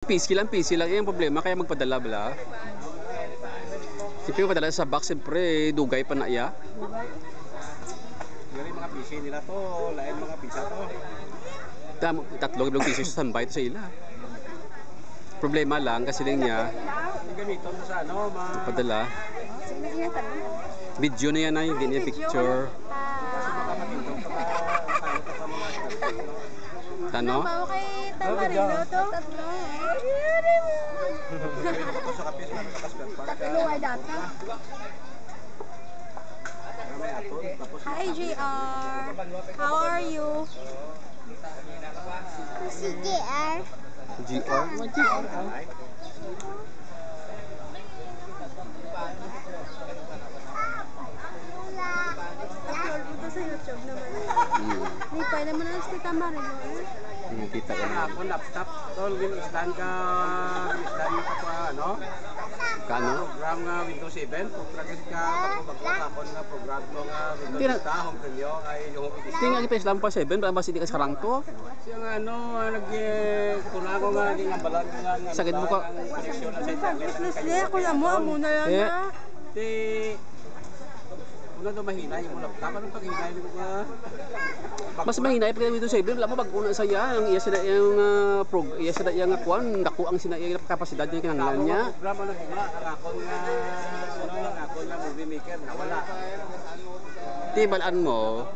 PC lang yung problema kaya magpadala bala. Siyempre magpadala sa box, siyempre dugay pa na iya. Yung mga PC nila to, lain mga pizza to. Tatlong PC sa standby to sa ila. Problema lang kasi din niya Yung ganito mo sa ano, padala. Video na yan ay, hindi niya picture. Ano? Hi JR, how are you? Si JR. GR? What GR? Ito sa YouTube naman. Hindi pa naman ang Tita Mario. Kita ka na. ako laptop, tol, stand ka pa, ano? Kano? Program nga Windows 7, progress ka, magpapakapon nga program mo nga Windows 7, home preview, ay yung home edition. Tingnan kita Islam pa 7, para mas hindi ka sarang to. Siya nga ano, kunago nga, di nga balag nga. Sakit mo ka. Koneksyon na sa internet. Leslie, ako na mo, muna lang Eh. na. Di, una daw mahina yung laptop, anong paghina yung mga... Mas mahina pag Windows 7, wala mo pag una sa iya, ang iya sila iya sila yang kuan, dako ang sina iya kapasidad niya kinahanglan niya. Program ano hima, ang akon nga movie maker, nawala. Di balaan mo,